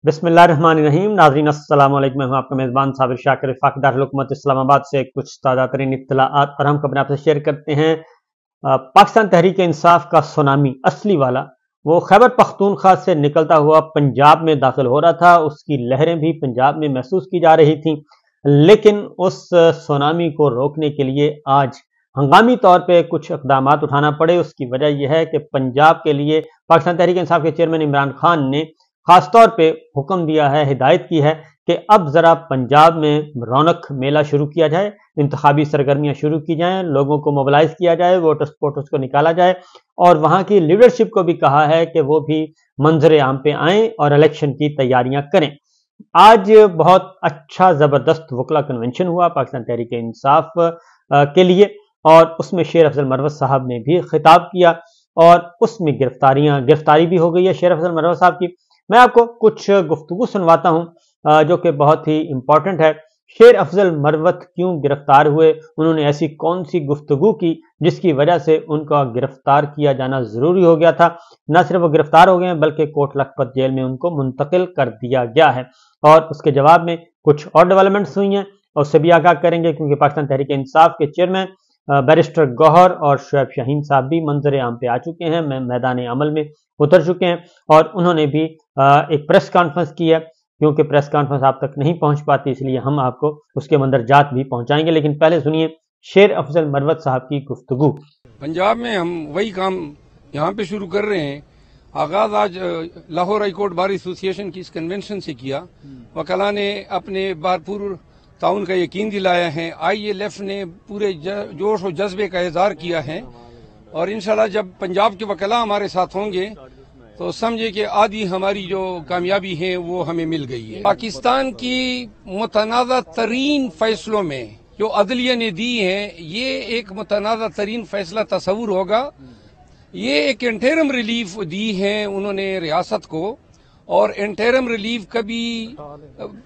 बिस्मिल्लाहिर्रहमानिर्रहीम। नाज़रीन अस्सलाम वालेकुम। मैं हूं आपका मेज़बान साबिर शाकिर वफाकी दारुल हुकूमत इस्लामाबाद से कुछ ताज़ा तरीन इत्तलाआत और हम खबरें आपसे शेयर करते हैं। पाकिस्तान तहरीक इंसाफ का सुनामी असली वाला वो खैबर पख्तूनख्वा से निकलता हुआ पंजाब में दाखिल हो रहा था। उसकी लहरें भी पंजाब में महसूस की जा रही थी, लेकिन उस सुनामी को रोकने के लिए आज हंगामी तौर पे कुछ इक़दाम उठाना पड़े। उसकी वजह यह है कि पंजाब के लिए पाकिस्तान तहरीक इंसाफ के चेयरमैन इमरान खान ने खास तौर पे हुक्म दिया है, हिदायत की है कि अब जरा पंजाब में रौनक मेला शुरू किया जाए, इंतखाबी सरगर्मियां शुरू की जाएं, लोगों को मोबिलाइज किया जाए, वोटर्स को निकाला जाए और वहां की लीडरशिप को भी कहा है कि वो भी मंजर आम पे आएं और इलेक्शन की तैयारियां करें। आज बहुत अच्छा जबरदस्त वकला कन्वेंशन हुआ पाकिस्तान तहरीक इंसाफ के लिए और उसमें शेर अफजल मरवत साहब ने भी खिताब किया और उसमें गिरफ्तारी भी हो गई है शेर अफजल मरवत साहब की। मैं आपको कुछ गुफ्तगू सुनवाता हूं जो कि बहुत ही इंपॉर्टेंट है। शेर अफजल मरवत क्यों गिरफ्तार हुए, उन्होंने ऐसी कौन सी गुफ्तगू की जिसकी वजह से उनका गिरफ्तार किया जाना जरूरी हो गया था। न सिर्फ वो गिरफ्तार हो गए हैं बल्कि कोट लखपत जेल में उनको मुंतकिल कर दिया गया है और उसके जवाब में कुछ और डेवलपमेंट्स हुई हैं और उससे भी आगाह करेंगे, क्योंकि पाकिस्तान तहरीक इंसाफ के चेयरमैन बैरिस्टर गौहर और शुएब शाहीन साहब भी मंजर आम पे आ चुके हैं, मैदान अमल में उतर चुके हैं और उन्होंने भी एक प्रेस कॉन्फ्रेंस की है। क्योंकि प्रेस कॉन्फ्रेंस आप तक नहीं पहुंच पाती, इसलिए हम आपको उसके मंदरजात भी पहुंचाएंगे, लेकिन पहले सुनिए शेर अफजल मरवत साहब की गुफ्तगू। पंजाब में हम वही काम यहाँ पे शुरू कर रहे हैं। आगाज आज Lahore high court bar association की इस कन्वेंशन से किया। वकला ने अपने भरपूर ताउन का यकीन दिलाया है। ILF ने पूरे जोश और जज्बे का इजहार किया है और इंशाल्लाह जब पंजाब के वकला हमारे साथ होंगे तो समझे कि आधी हमारी जो कामयाबी है वो हमें मिल गई है। पाकिस्तान की मुतनाज़ा तरीन फैसलों में जो अदलिया ने दी है, ये एक मुतनाज़ा तरीन फैसला तस्वुर होगा। ये एक इंटरिम रिलीफ दी है उन्होंने रियासत को और इंटरिम रिलीफ कभी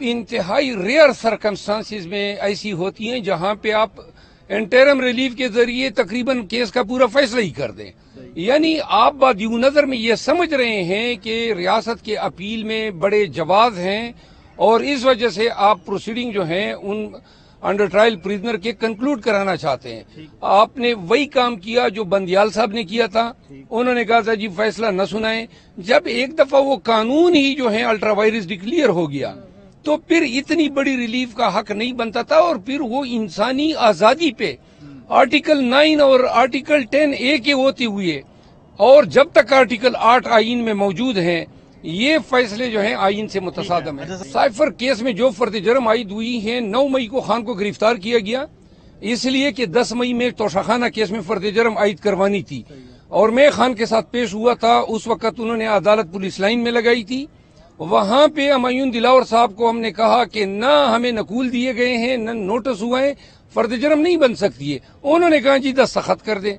इंतहाई रेयर सर्कमस्टांसिस में ऐसी होती हैं जहां पे आप इंटरिम रिलीफ के जरिए तकरीबन केस का पूरा फैसला ही कर दें। यानी आप बादियू नजर में ये समझ रहे हैं कि रियासत के अपील में बड़े जवाब हैं और इस वजह से आप प्रोसीडिंग जो है उन अंडर ट्रायल प्रिजनर के कंक्लूड कराना चाहते हैं। आपने वही काम किया जो बंदियाल साहब ने किया था। उन्होंने कहा था जी फैसला न सुनाएं। जब एक दफा वो कानून ही जो है अल्ट्रा वायरस डिक्लेयर हो गया तो फिर इतनी बड़ी रिलीफ का हक नहीं बनता था और फिर वो इंसानी आजादी पे आर्टिकल 9 और आर्टिकल 10A के होते हुए और जब तक आर्टिकल 8 आइन में मौजूद हैं, ये फैसले जो हैं आइन से मुतसादम है। साइफर केस में जो फर्द जर्म आयद हुई हैं, 9 मई को खान को गिरफ्तार किया गया इसलिए कि 10 मई में तोशाखाना केस में फर्द जर्म आयद करवानी थी और मैं खान के साथ पेश हुआ था। उस वक्त उन्होंने अदालत पुलिस लाइन में लगाई थी। वहां पे हुमायूं दिलावर साहब को हमने कहा कि ना हमें नकूल दिए गए हैं, न नोटिस हुआ है, फर्द जर्म नहीं बन सकती है। उन्होंने कहा जी दस्तखत कर दे,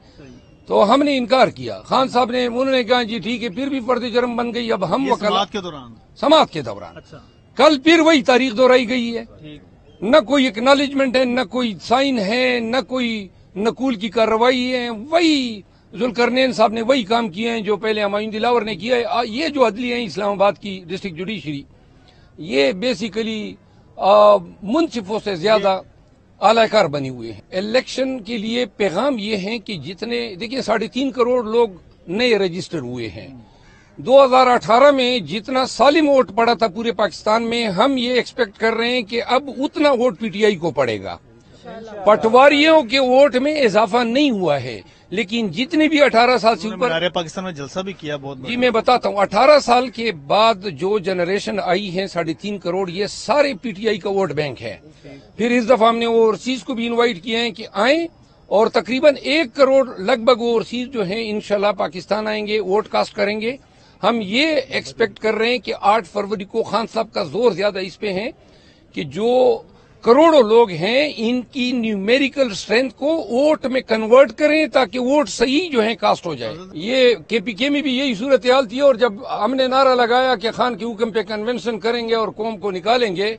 तो हमने इनकार किया। खान साहब ने उन्होंने कहा जी ठीक है, फिर भी फर्द जर्म बन गई। अब हम समाअत के दौरान अच्छा। कल फिर वही तारीख दोहराई गई है। न कोई एक्नॉलेजमेंट है, न कोई साइन है, न कोई नकूल की कार्रवाई है। वही जुल्करनैन साहब ने वही काम किए हैं जो पहले हुमायूं दिलावर ने किया है। ये जो अदलिया है इस्लामाबाद की डिस्ट्रिक्ट जुडिशरी, ये बेसिकली मुंसिफों से ज्यादा आलाकार बने हुए हैं। इलेक्शन के लिए पैगाम ये है कि जितने देखिए 3.5 करोड़ लोग नए रजिस्टर हुए हैं। 2018 में जितना सालिम वोट पड़ा था पूरे पाकिस्तान में, हम ये एक्सपेक्ट कर रहे हैं कि अब उतना वोट PTI को पड़ेगा। पटवारियों के वोट में इजाफा नहीं हुआ है, लेकिन जितने भी 18 साल से ऊपर पाकिस्तान में जलसा भी किया बहुत जी मैं बताता हूँ। 18 साल के बाद जो जनरेशन आई है 3.5 करोड़, ये सारे PTI का वोट बैंक है। फिर इस दफा हमने ओवरसीज को भी इनवाइट किए हैं कि आए और तकरीबन 1 करोड़ लगभग ओवरसीज जो है इंशाल्लाह पाकिस्तान आएंगे, वोट कास्ट करेंगे। हम ये एक्सपेक्ट कर रहे हैं कि 8 फरवरी को खान साहब का जोर ज्यादा इस पे है कि जो करोड़ों लोग हैं इनकी न्यूमेरिकल स्ट्रेंथ को वोट में कन्वर्ट करें ताकि वोट सही जो है कास्ट हो जाए। ये KPK में भी यही सूरत हाल थी और जब हमने नारा लगाया कि खान के हुक्म पे कन्वेंशन करेंगे और कौम को निकालेंगे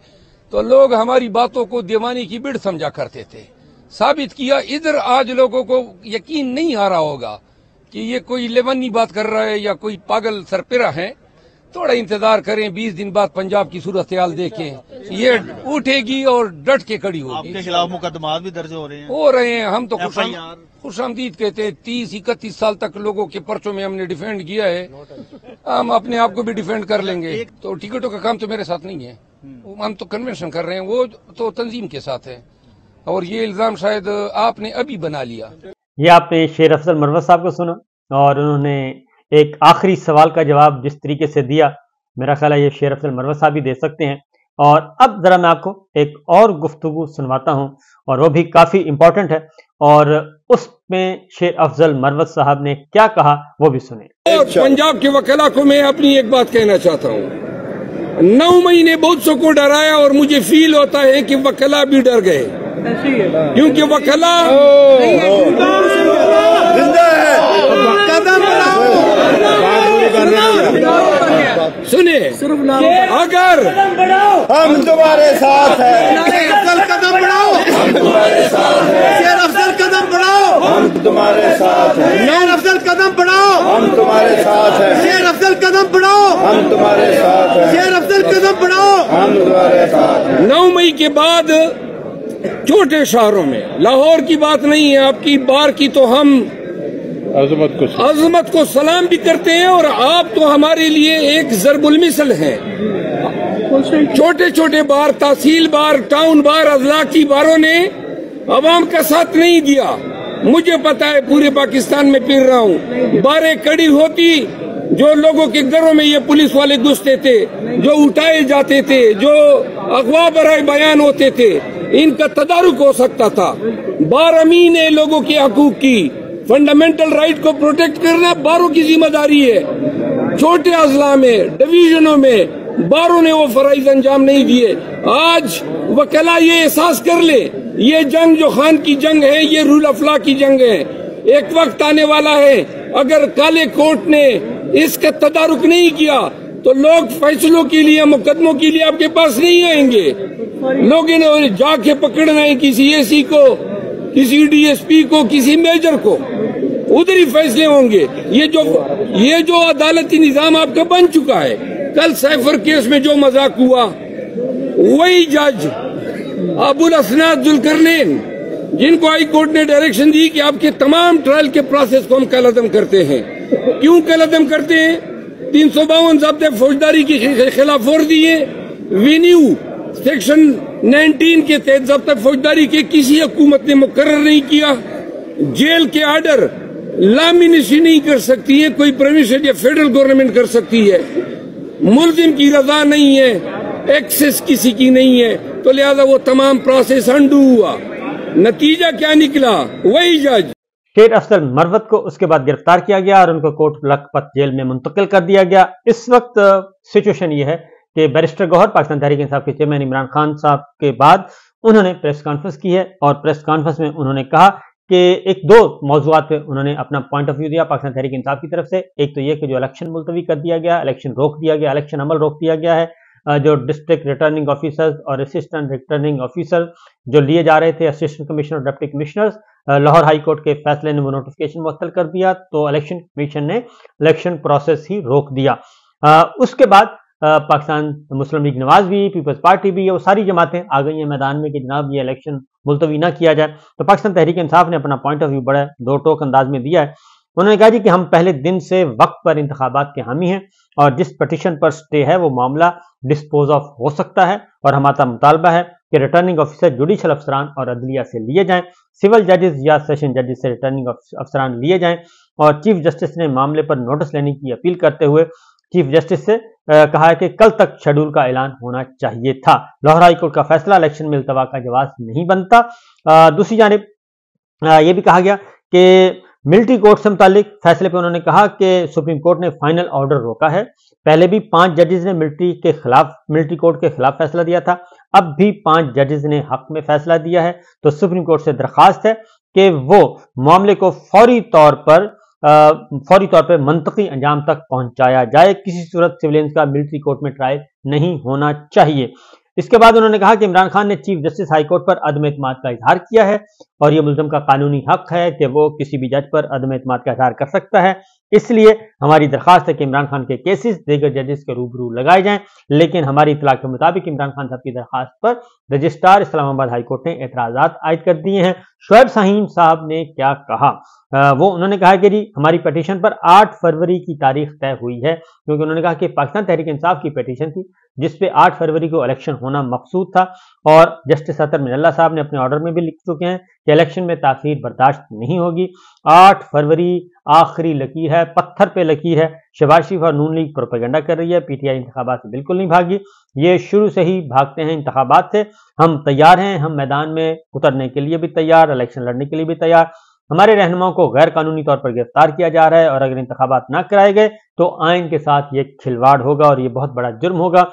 तो लोग हमारी बातों को दीवानी की बिड़ समझा करते थे। साबित किया इधर आज लोगों को यकीन नहीं आ रहा होगा कि ये कोई लेवनी बात कर रहा है या कोई पागल सरपिरा है। थोड़ा इंतजार करें, 20 दिन बाद पंजाब की सूरत हाल देखें, ये उठेगी और डट के खड़ी होगी। आपके खिलाफ मुकदमात भी दर्ज हो रहे हैं? हो रहे हैं, हम तो FIR खुशामदीद कहते हैं। 30-31 साल तक लोगों के पर्चों में हमने डिफेंड किया है, हम अपने आप को भी डिफेंड कर लेंगे। तो टिकटों का काम तो मेरे साथ नहीं है, हम तो कन्वेंशन कर रहे हैं, वो तो तंजीम के साथ है। और ये इल्जाम शायद आपने अभी बना लिया। ये आपने शेर अफजल मरवत साहब को सुना और उन्होंने एक आखिरी सवाल का जवाब जिस तरीके से दिया, मेरा ख्याल है ये शेर अफजल मरवत साहब भी दे सकते हैं। और अब जरा मैं आपको एक और गुफ्तगू सुनवाता हूं और वो भी काफी इंपॉर्टेंट है, और उसमें शेर अफजल मरवत साहब ने क्या कहा वो भी सुने। और पंजाब के वकला को मैं अपनी एक बात कहना चाहता हूं, 9 महीने बहुत सौ को डराया और मुझे फील होता है कि वकला भी डर गए, क्योंकि वकला सुने, अगर हम तुम्हारे साथ हैं, अफजल कदम बढ़ाओ, हम तुम्हारे साथ हैं, शेर अफजल कदम बढ़ाओ, हम तुम्हारे साथ हैं, शेर अफजल कदम बढ़ाओ, हम तुम्हारे साथ हैं, शेर अफजल कदम बढ़ाओ, हम तुम्हारे साथ हैं, शेर अफजल कदम बढ़ाओ, हम तुम्हारे साथ हैं। 9 मई के बाद छोटे शहरों में, लाहौर की बात नहीं है आपकी, बार की तो हम अजमत को सलाम भी करते हैं, और आप तो हमारे लिए एक ज़रबुल मिसल हैं। छोटे छोटे बार, तहसील बार, टाउन बार, अजला की बारों ने अवाम का साथ नहीं दिया। मुझे पता है, पूरे पाकिस्तान में फिर रहा हूँ, बारें कड़ी होती, जो लोगों के घरों में ये पुलिस वाले घुसते थे, जो उठाए जाते थे, जो अगवा बराए बयान होते थे, इनका तदारुक हो सकता था। बार अमीन है लोगों के हकूक की, फंडामेंटल राइट को प्रोटेक्ट करना बारों की जिम्मेदारी है। छोटे अजला में, डिवीजनों में बारों ने वो फराइज अंजाम नहीं दिए। आज वकला ये एहसास कर ले, ये जंग जो खान की जंग है, ये रूल ऑफ लॉ की जंग है। एक वक्त आने वाला है, अगर काले कोर्ट ने इसका तदारुक नहीं किया तो लोग फैसलों के लिए, मुकदमों के लिए आपके पास नहीं आएंगे। लोग इन्हें जाके पकड़ना है किसी एसी को, किसी डीएसपी को, किसी मेजर को, उधर ही फैसले होंगे। ये जो अदालती निजाम आपका बन चुका है, कल साइफर केस में जो मजाक हुआ, वही जज अबुल असनाद जुल्करनैन, जिनको हाई कोर्ट ने डायरेक्शन दी कि आपके तमाम ट्रायल के प्रोसेस को हम कलअदम करते हैं। क्यों कलअदम करते हैं? 352 ज़ब्त फौजदारी की खिलाफ वर्जी है, वेन्यू सेक्शन 19 के तहत ज़ब्त फौजदारी के किसी हुकूमत ने मुकर्रर नहीं किया। जेल के आर्डर लामिनेशन नहीं कर सकती है कोई प्रोविंशियल या फेडरल गवर्नमेंट कर सकती है। मुल्जिम की रजा नहीं है, एक्सेस किसी की नहीं है, तो लिहाजा वो तमाम प्रोसेस अंडू हुआ। नतीजा क्या निकला? वही जज शेर अफजल मरवत को उसके बाद गिरफ्तार किया गया और उनको कोट लखपत जेल में मुंतकिल कर दिया गया। इस वक्त सिचुएशन ये है कि बैरिस्टर गौहर पाकिस्तान तहरीक इंसाफ के चेयरमैन इमरान खान साहब के बाद उन्होंने प्रेस कॉन्फ्रेंस की है, और प्रेस कॉन्फ्रेंस में उन्होंने कहा कि एक दो मौजूआत पे उन्होंने अपना पॉइंट ऑफ व्यू दिया पाकिस्तान तहरीक इंसाफ की तरफ से। एक तो ये कि जो इलेक्शन मुलतवी कर दिया गया, इलेक्शन रोक दिया गया, इलेक्शन अमल रोक दिया गया है। जो डिस्ट्रिक्ट रिटर्निंग ऑफिसर्स और असिस्टेंट रिटर्निंग ऑफिसर जो लिए जा रहे थे, assistant commissioner, deputy commissioners, Lahore high court के फैसले ने वो नोटिफिकेशन मुअत्तल कर दिया, तो इलेक्शन कमीशन ने इलेक्शन प्रोसेस ही रोक दिया। उसके बाद पाकिस्तान मुस्लिम लीग नवाज भी, पीपल्स पार्टी भी, वो सारी जमातें आ गई हैं मैदान में कि जनाब ये इलेक्शन मुलतवी ना किया जाए। तो पाकिस्तान तहरीक इंसाफ ने अपना पॉइंट ऑफ व्यू बड़ा दो टोक अंदाज में दिया है। उन्होंने कहा जी कि हम पहले दिन से वक्त पर इंतखाबात के हामी हैं, और जिस पटिशन पर स्टे है वो मामला डिस्पोज ऑफ हो सकता है, और हमारा मुतालबा है कि रिटर्निंग ऑफिसर जुडिशल अफसरान और अदलिया से लिए जाएं, सिविल जजेस या सेशन जजेस से रिटर्निंग अफसरान लिए जाएं। और चीफ जस्टिस ने मामले पर नोटिस लेने की अपील करते हुए चीफ जस्टिस से कहा है कि कल तक शेड्यूल का ऐलान होना चाहिए था। लाहौर हाई कोर्ट का फैसला इलेक्शन में इल्तवा का जवाब नहीं बनता। दूसरी जानिब यह भी कहा गया कि मिलिट्री कोर्ट से मुतालिक फैसले पर उन्होंने कहा कि सुप्रीम कोर्ट ने फाइनल ऑर्डर रोका है। पहले भी 5 जजेस ने मिलिट्री कोर्ट के खिलाफ फैसला दिया था, अब भी 5 जजेस ने हक में फैसला दिया है। तो सुप्रीम कोर्ट से दरखास्त है कि वो मामले को फौरी तौर पर मंतकी अंजाम तक पहुंचाया जाए। किसी सूरत सिविलियंस का मिलिट्री कोर्ट में ट्रायल नहीं होना चाहिए। इसके बाद उन्होंने कहा कि इमरान खान ने चीफ जस्टिस हाई कोर्ट पर अदम एतमाद का इजहार किया है, और यह मुल्ज़िम का कानूनी हक है कि वो किसी भी जज पर अदम एतमाद का इजहार कर सकता है। اس لیے ہماری درخواست ہے کہ عمران خان کے کیسز دیگر ججز کے روبرو لگائے جائیں، لیکن ہماری اطلاع کے مطابق عمران خان صاحب کی درخواست پر رجسٹرار اسلام آباد ہائی کورٹ نے اعتراضات عائد کر دیے ہیں۔ شعیب شاہین صاحب نے کیا کہا؟ انہوں نے کہا کہ جی ہماری پٹیشن پر 8 فروری کی تاریخ طے ہوئی ہے، کیونکہ انہوں نے کہا کہ پاکستان تحریک انصاف کی پٹیشن تھی جس پہ 8 فروری کو الیکشن ہونا مقصود تھا، اور جسٹس اطہر من اللہ صاحب نے اپنے آرڈر میں بھی لکھ چکے ہیں کہ الیکشن میں تاخیر برداشت نہیں ہوگی۔ 8 فروری آخری لکیر ہے، پتھر پہ لکیر ہے۔ شہباز شریف اور نون لیگ پروپیگنڈا کر رہی ہے، پی ٹی آئی انتخابات سے بالکل نہیں بھاگی، یہ شروع سے ہی بھاگتے ہیں انتخابات سے۔ ہم تیار ہیں، ہم میدان میں اترنے کے لیے بھی تیار، الیکشن لڑنے کے لیے بھی تیار۔ ہمارے رہنماؤں کو غیر قانونی طور پر گرفتار کیا جا رہا ہے، اور اگر انتخابات نہ کرائے گئے تو آئین کے ساتھ یہ کھلواڑ ہوگا اور یہ بہت بڑا جرم ہوگا،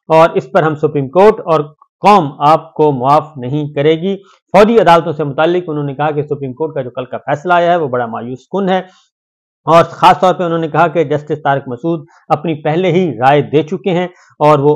اور اس پر ہم سپریم کورٹ اور قوم آپ کو معاف نہیں کرے گی۔ فوجی عدالتوں سے متعلق انہوں نے کہا کہ سپریم کورٹ کا جو کل کا فیصلہ آیا ہے وہ بڑا مایوس کن ہے، اور خاص طور پہ انہوں نے کہا کہ جسٹس طارق مسعود اپنی پہلے ہی رائے دے چکے ہیں اور وہ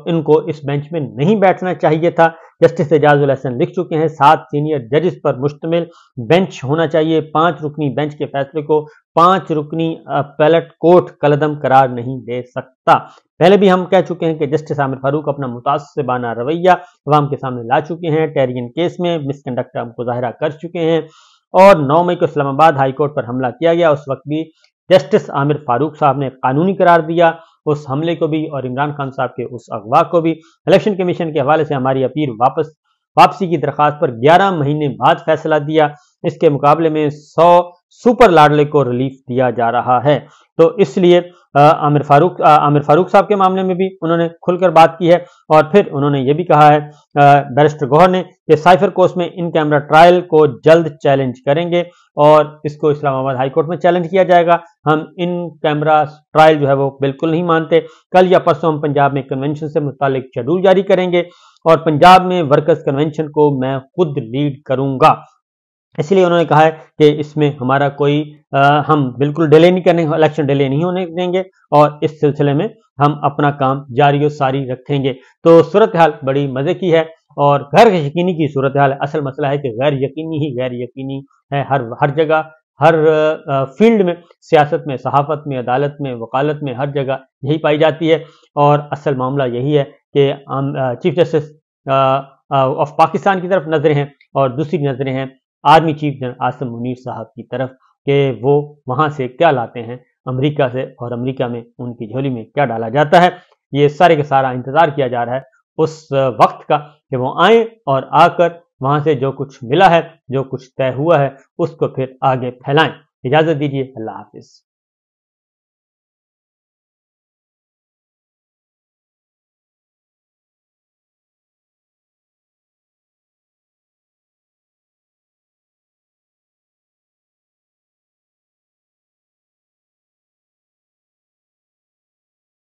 ان کو اس بینچ میں نہیں بیٹھنا چاہیے تھا۔ جسٹس اعجاز الحسن لکھ چکے ہیں 7 سینئر ججز پر مشتمل بینچ ہونا چاہیے، 5 رکنی بینچ کے فیصلے کو 5 رکنی پیلٹ کورٹ کالعدم قرار نہیں دے سکتا۔ پہلے بھی ہم کہہ چکے ہیں کہ جسٹس عامر فاروق اپنا متعصبانہ رویہ عوام کے سامنے لا چکے ہیں، ٹیرین کیس میں مس کنڈکٹ کا مظاہرہ کر چکے ہیں، اور 9 مئی کو اسلام آباد ہائی کورٹ پر حملہ کیا گیا، اس وقت بھی جسٹس عامر فاروق صاحب نے قانونی قرار دیا اس حملے کو بھی اور عمران خان صاحب کے اس اغوا کو بھی۔ الیکشن کمیشن کے حوالے سے ہماری اپیل واپسی کی درخواست پر 11 مہینے بعد فیصلہ دیا، اس کے مقابلے میں 100 سپر لاڈلے کو ریلیف دیا جا رہا ہے۔ تو اس لیے عامر فاروق صاحب کے معاملے میں بھی انہوں نے کھل کر بات کی ہے، اور پھر انہوں نے یہ بھی کہا ہے بیرسٹر گوہر نے کہ سائفر کوس میں ان کیمرہ ٹرائل کو جلد چیلنج کریں گے، اور اس کو اسلام آباد ہائی کورٹ میں چیلنج کیا جائے گا۔ ہم ان کیمرہ ٹرائل جو ہے وہ بالکل نہیں مانتے۔ کل یا پرسوں ہم پنجاب میں کنونشن سے متعلق شیڈول جاری کریں گے، اور پنجاب میں ورکرز کنونشن کو میں خود لیڈ کروں گا۔ اس لیے انہوں نے کہا ہے کہ اس میں ہمارا کوئی ہم بالکل ڈیلے نہیں کریں گے، الیکشن ڈیلے نہیں ہونے دیں گے، اور اس سلسلے میں ہم اپنا کام جاری و ساری رکھیں گے۔ تو صورتحال بڑی مزے کی ہے اور غیر یقینی کی صورتحال ہے۔ اصل مسئلہ ہے کہ غیر یقینی ہی غیر یقینی ہے، ہر جگہ، ہر فیلڈ میں، سیاست میں، صحافت میں، عدالت میں، وکالت میں، ہر جگہ یہی پائی جاتی ہے، اور اصل معاملہ یہی ہے کہ چیف جسٹس آف پاکستان کی طرف نظریں ہیں، اور دوسری نظریں ہیں army chief general Asim Munir صاحب کی طرف کہ وہ وہاں سے کیا لاتے ہیں امریکہ سے، اور امریکہ میں ان کی جھولی میں کیا ڈالا جاتا ہے۔ یہ سارے کا سارا انتظار کیا جا رہا ہے اس وقت کا کہ وہ آئیں اور آ کر وہاں سے جو کچھ ملا ہے، جو کچھ طے ہوا ہے، اس کو پھر آگے پھیلائیں۔ اجازت دیجیے، اللہ حافظ۔